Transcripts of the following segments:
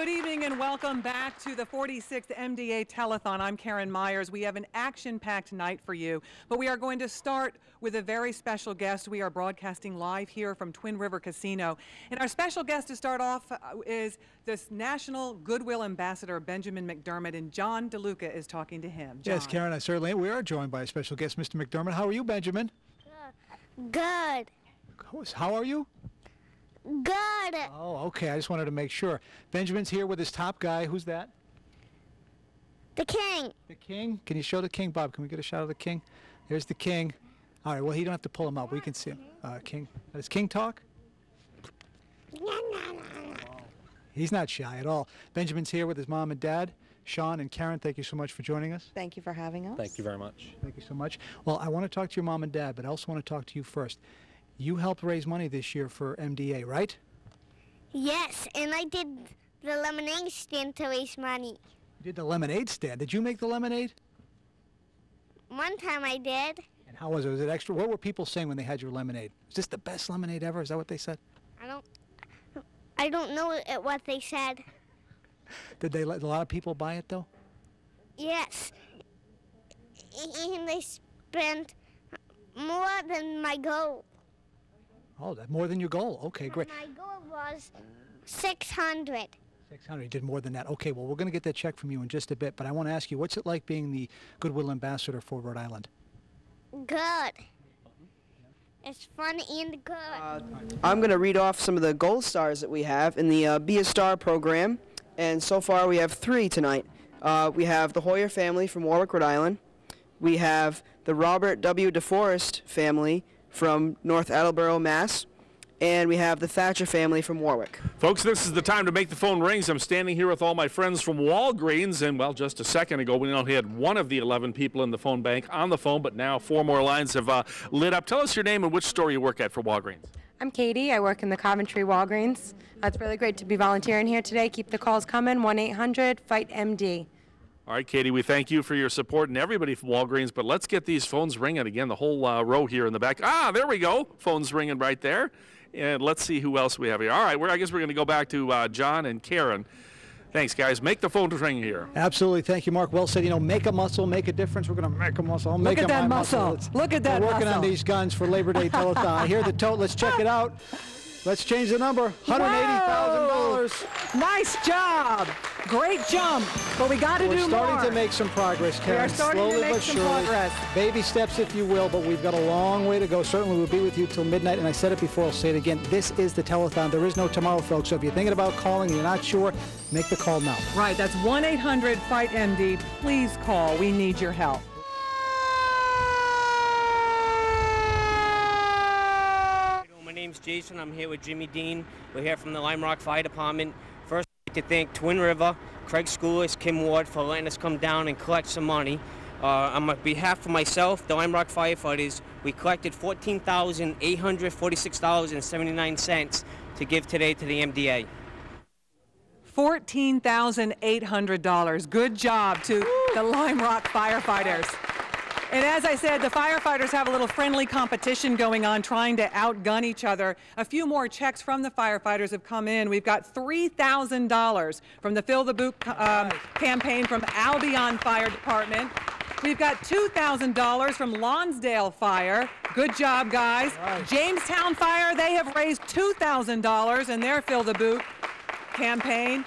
Good evening and welcome back to the 46th MDA Telethon. I'm Karen Myers. We have an action-packed night for you, but we are going to start with a very special guest. We are broadcasting live here from Twin River Casino. And our special guest to start off is this National Goodwill Ambassador, Benjamin McDermott, and John DeLuca is talking to him. John. Yes, Karen, we are joined by a special guest, Mr. McDermott. How are you, Benjamin? Good. How are you? Good. Oh, okay. I just wanted to make sure. Benjamin's here with his top guy. Who's that? The king. The king? Can you show the king, Bob? Can we get a shot of the king? There's the king. All right, well, he don't have to pull him up. We can see him. King. Does King talk? He's not shy at all. Benjamin's here with his mom and dad. Sean and Karen, thank you so much for joining us. Thank you for having us. Thank you very much. Thank you so much. Well, I want to talk to your mom and dad, but I also want to talk to you first. You helped raise money this year for MDA, right? Yes, and I did the lemonade stand to raise money. You did the lemonade stand. Did you make the lemonade? One time I did. And how was it? Was it extra? What were people saying when they had your lemonade? Is this the best lemonade ever? Is that what they said? I don't know what they said. Did they let a lot of people buy it, though? Yes. And they spent more than my goal. Oh, that's more than your goal. Okay, great. My goal was 600. 600. You did more than that. Okay, well, we're going to get that check from you in just a bit, but I want to ask you, what's it like being the Goodwill Ambassador for Rhode Island? Good. It's fun and good. I'm going to read off some of the gold stars that we have in the Be a Star program, and so far we have 3 tonight. We have the Hoyer family from Warwick, Rhode Island. We have the Robert W. DeForest family from North Attleboro, Mass. And we have the Thatcher family from Warwick. Folks, this is the time to make the phone rings. I'm standing here with all my friends from Walgreens, and, well, just a second ago, we only had one of the 11 people in the phone bank on the phone, but now 4 more lines have lit up. Tell us your name and which store you work at for Walgreens. I'm Katie. I work in the Coventry Walgreens. It's really great to be volunteering here today. Keep the calls coming, 1-800-FIGHT-MD. All right, Katie, we thank you for your support and everybody from Walgreens, but let's get these phones ringing again, the whole row here in the back. Ah, there we go. Phone's ringing right there. And let's see who else we have here. All right, I guess we're going to go back to John and Karen. Thanks, guys. Make the phone ring here. Absolutely. Thank you, Mark. Well said. You know, make a muscle, make a difference. We're going to make a muscle. I'll Look make at that muscle. Look at that muscle. We're working on these guns for Labor Day Telethon. I hear the tote. Let's check it out. Let's change the number. $180,000. Nice job. Great jump. But we got to do more. We're starting to make some progress, Karen. We are starting to make some progress. Baby steps, if you will, but we've got a long way to go. Certainly, we'll be with you till midnight. And I said it before, I'll say it again. This is the telethon. There is no tomorrow, folks. So if you're thinking about calling and you're not sure, make the call now. Right. That's 1-800-FIGHT-MD. Please call. We need your help. My name's Jason. I'm here with Jimmy Dean. We're here from the Lime Rock Fire Department. First, I'd like to thank Twin River, Craig Schoolis, Kim Ward for letting us come down and collect some money. On behalf of myself, the Lime Rock firefighters, we collected $14,846.79 to give today to the MDA. $14,800. Good job to the Lime Rock firefighters. And as I said, the firefighters have a little friendly competition going on, trying to outgun each other. A few more checks from the firefighters have come in. We've got $3,000 from the Fill the Boot campaign from Albion Fire Department. We've got $2,000 from Lonsdale Fire. Good job, guys. Right. Jamestown Fire, they have raised $2,000 in their Fill the Boot campaign.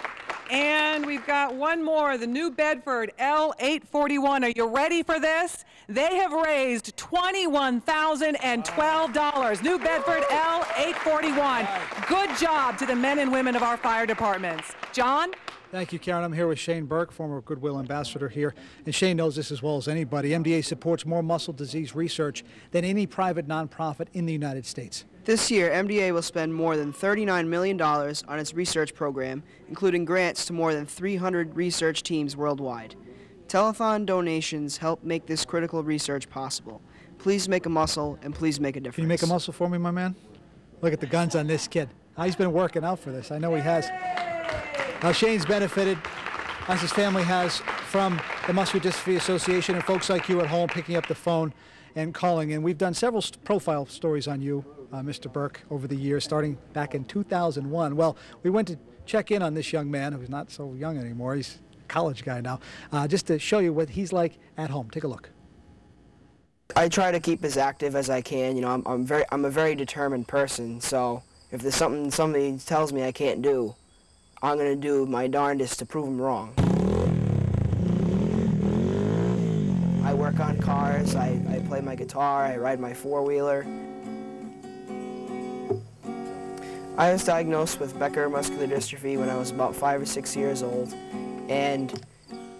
And we've got one more, the New Bedford L841. Are you ready for this? They have raised $21,012. New Bedford L841. Good job to the men and women of our fire departments. John? Thank you, Karen. I'm here with Shane Burke, former Goodwill Ambassador here. And Shane knows this as well as anybody. MDA supports more muscle disease research than any private nonprofit in the United States. This year, MDA will spend more than $39 million on its research program, including grants to more than 300 research teams worldwide. Telethon donations help make this critical research possible. Please make a muscle, and please make a difference. Can you make a muscle for me, my man? Look at the guns on this kid. He's been working out for this. I know he has. Now, Shane's benefited, as his family has, from the Muscular Dystrophy Association and folks like you at home picking up the phone and calling. And we've done several profile stories on you, Mr. Burke, over the years, starting back in 2001. Well, we went to check in on this young man who's not so young anymore. He's a college guy now, just to show you what he's like at home. Take a look. I try to keep as active as I can. You know, I'm a very determined person, so if there's something somebody tells me I can't do, I'm going to do my darndest to prove them wrong. I work on cars, I play my guitar, I ride my four-wheeler. I was diagnosed with Becker muscular dystrophy when I was about 5 or 6 years old, and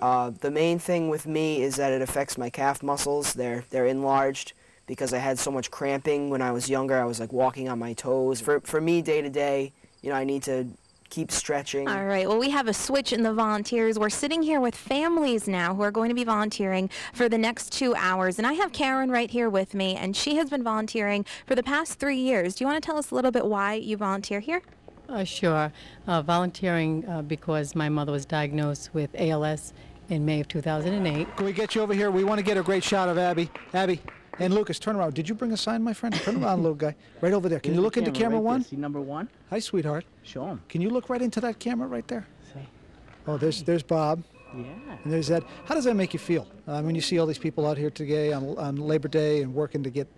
the main thing with me is that it affects my calf muscles. They're enlarged because I had so much cramping when I was younger. I was like walking on my toes. For me, day to day, you know, I need to keep stretching. All right, well, we have a switch in the volunteers. We're sitting here with families now who are going to be volunteering for the next 2 hours. And I have Karen right here with me, and she has been volunteering for the past 3 years. Do you want to tell us a little bit why you volunteer here? Sure. Volunteering because my mother was diagnosed with ALS in May of 2008. Can we get you over here? We want to get a great shot of Abby. Abby and Lucas, turn around. Did you bring a sign, my friend? Turn around, little guy. Right over there. Can you look into camera one? See number one? Hi, sweetheart. Show him. Can you look right into that camera right there? See. Oh, there's Bob. Yeah. And there's Ed. How does that make you feel when you see all these people out here today on Labor Day and working to get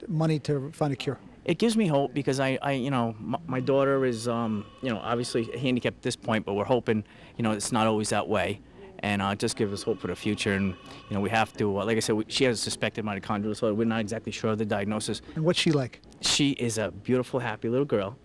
money to find a cure? It gives me hope because you know, my daughter is, you know, obviously handicapped at this point, but we're hoping, you know, it's not always that way. And just give us hope for the future. And, you know, we have to, like I said, she has suspected mitochondrial disorder. We're not exactly sure of the diagnosis. And what's she like? She is a beautiful, happy little girl.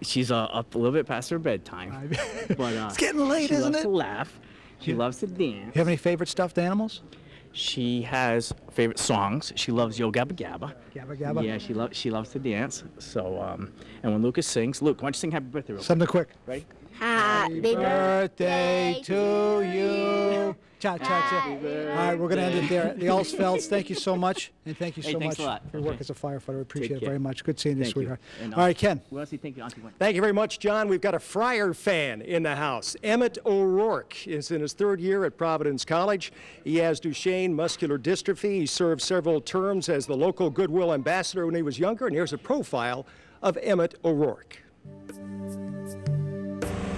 She's up a little bit past her bedtime. But it's getting late, isn't it? She loves to laugh. She loves to dance. You have any favorite stuffed animals? She has favorite songs. She loves Yo Gabba Gabba. Gabba Gabba? Yeah, she loves to dance. So, and when Lucas sings, Luke, why don't you sing Happy Birthday real quick? Something quick. Ready? Happy birthday to you. Cha, cha, cha. All right, we're going to end it there. The Allsfelds, thank you so much. And thank you so thanks much a lot. for your work as a firefighter. We appreciate it care. very much. Good seeing you, Thank sweetheart. you. And, all right, Ken. We want to say thank you, Auntie Gwen. Thank you very much, John. We've got a Friar fan in the house. Emmett O'Rourke is in his 3rd year at Providence College. He has Duchenne muscular dystrophy. He served several terms as the local Goodwill ambassador when he was younger. And here's a profile of Emmett O'Rourke.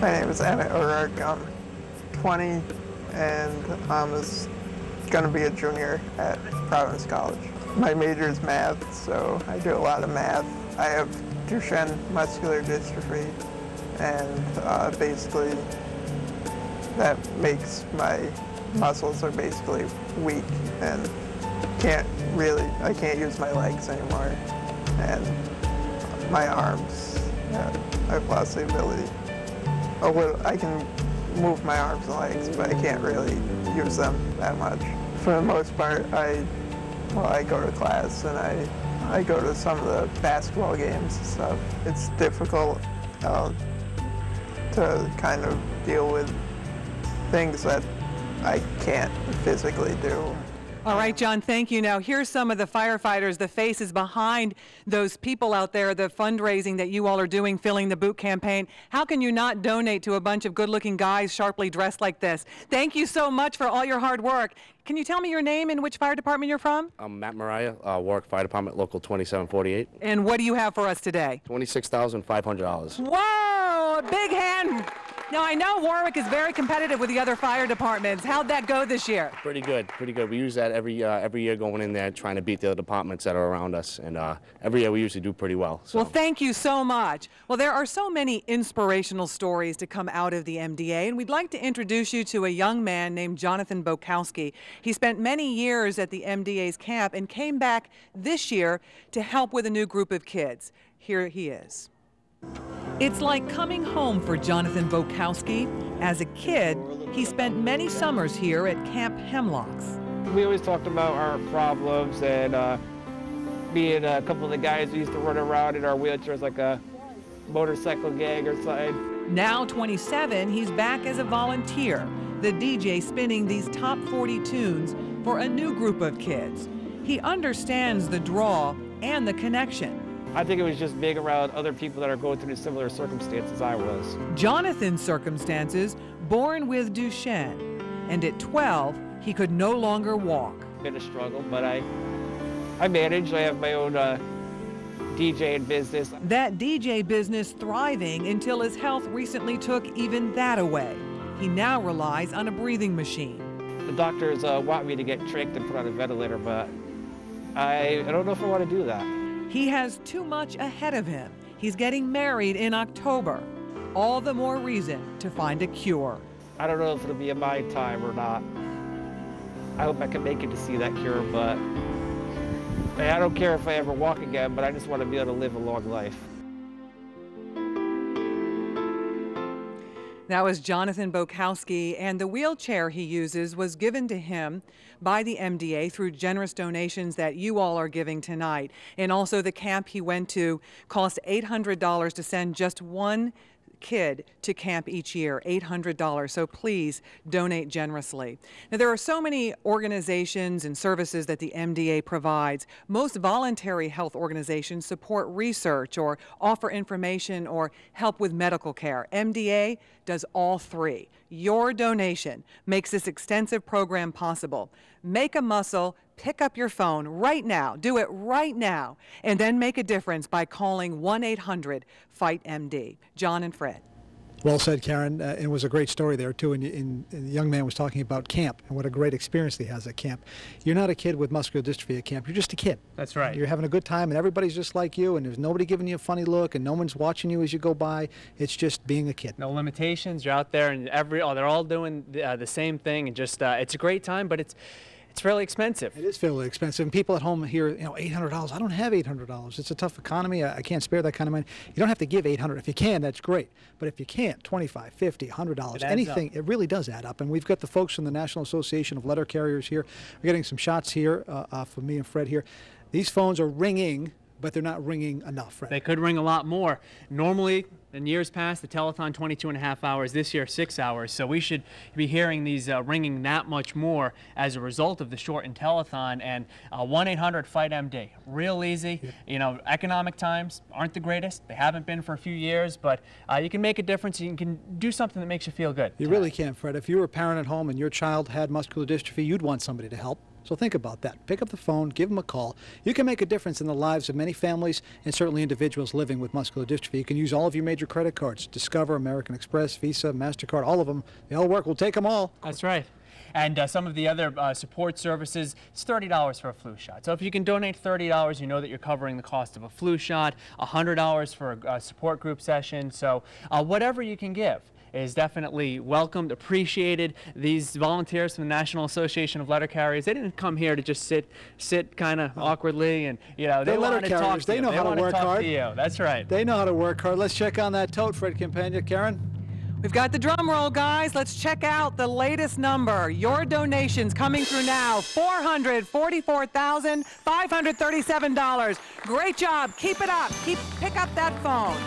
My name is Emmett O'Rourke. I'm 20 and I'm going to be a junior at Providence College. My major is math, so I do a lot of math. I have Duchenne muscular dystrophy, and basically that makes my muscles are basically weak and I can't use my legs anymore, and my arms, I've lost the ability. I can move my arms and legs, but I can't really use them that much. For the most part, I go to class and I go to some of the basketball games and stuff. It's difficult to kind of deal with things that I can't physically do. All right, John, thank you. Now, here's some of the firefighters, the faces behind those people out there, the fundraising that you all are doing, filling the boot campaign. How can you not donate to a bunch of good-looking guys sharply dressed like this? Thank you so much for all your hard work. Can you tell me your name and which fire department you're from? I'm Matt Mariah, Warwick Fire Department, Local 2748. And what do you have for us today? $26,500. Whoa, a big hand. Now, I know Warwick is very competitive with the other fire departments. How'd that go this year? Pretty good, pretty good. We use that every year going in there trying to beat the other departments that are around us. And every year we usually do pretty well. So. Well, thank you so much. Well, there are so many inspirational stories to come out of the MDA, and we'd like to introduce you to a young man named Jonathan Bokowski. He spent many years at the MDA's camp and came back this year to help with a new group of kids. Here he is. It's like coming home for Jonathan Bokowski. As a kid, he spent many summers here at Camp Hemlocks. We always talked about our problems and being a couple of the guys who used to run around in our wheelchairs like a motorcycle gang or something. Now 27, he's back as a volunteer, the DJ spinning these top 40 tunes for a new group of kids. He understands the draw and the connection. I think it was just being around other people that are going through similar circumstances I was. Jonathan's circumstances, born with Duchenne, and at 12, he could no longer walk. Been a struggle, but I I manage. I have my own DJing business. That DJ business thriving until his health recently took even that away. He now relies on a breathing machine. The doctors want me to get tricked and put on a ventilator, but I don't know if I want to do that. He has too much ahead of him. He's getting married in October. All the more reason to find a cure. I don't know if it'll be in my time or not. I hope I can make it to see that cure, but I don't care if I ever walk again, but I just want to be able to live a long life. That was Jonathan Bokowski, and the wheelchair he uses was given to him by the MDA through generous donations that you all are giving tonight. And also the camp he went to cost $800 to send just one kid to camp each year, $800. So please donate generously. Now, there are so many organizations and services that the MDA provides. Most voluntary health organizations support research or offer information or help with medical care. MDA does all three. Your donation makes this extensive program possible. Make a muscle. Pick up your phone right now. Do it right now. And then make a difference by calling 1-800-FIGHT-MD. John and Fred. Well said, Karen. It was a great story there, too. And the young man was talking about camp and what a great experience he has at camp. You're not a kid with muscular dystrophy at camp. You're just a kid. That's right. You're having a good time, and everybody's just like you, and there's nobody giving you a funny look, and no one's watching you as you go by. It's just being a kid. No limitations. You're out there, and they're all doing the same thing, and just it's a great time, but it's fairly expensive. It is fairly expensive. And people at home hear, $800. I don't have $800. It's a tough economy. I can't spare that kind of money. You don't have to give $800. If you can, that's great. But if you can't, $25, $50, $100, anything, it really does add up. And we've got the folks from the National Association of Letter Carriers here. We're getting some shots here from me and Fred here. These phones are ringing, but they're not ringing enough, Fred. They could ring a lot more. Normally, in years past, the telethon 22.5 hours, this year 6 hours. So we should be hearing these ringing that much more as a result of the shortened telethon. And 1-800-FIGHT-MD, real easy. Economic times aren't the greatest. They haven't been for a few years, but you can make a difference. You can do something that makes you feel good. You really can, Fred. If you were a parent at home and your child had muscular dystrophy, you'd want somebody to help. So think about that. Pick up the phone, give them a call. You can make a difference in the lives of many families and certainly individuals living with muscular dystrophy. You can use all of your major credit cards, Discover, American Express, Visa, MasterCard, all of them. They all work. We'll take them all. That's right. And some of the other support services, it's $30 for a flu shot. So if you can donate $30, you know that you're covering the cost of a flu shot, $100 for a support group session. So whatever you can give is definitely welcomed, appreciated. These volunteers from the National Association of Letter Carriers, they didn't come here to just sit kind of awkwardly, and they want to talk to you. They know how to work hard. That's right. They know how to work hard. Let's check on that tote, Fred Campagna. Karen? We've got the drum roll, guys. Let's check out the latest number. Your donations coming through now, $444,537. Great job. Keep it up. Pick up that phone.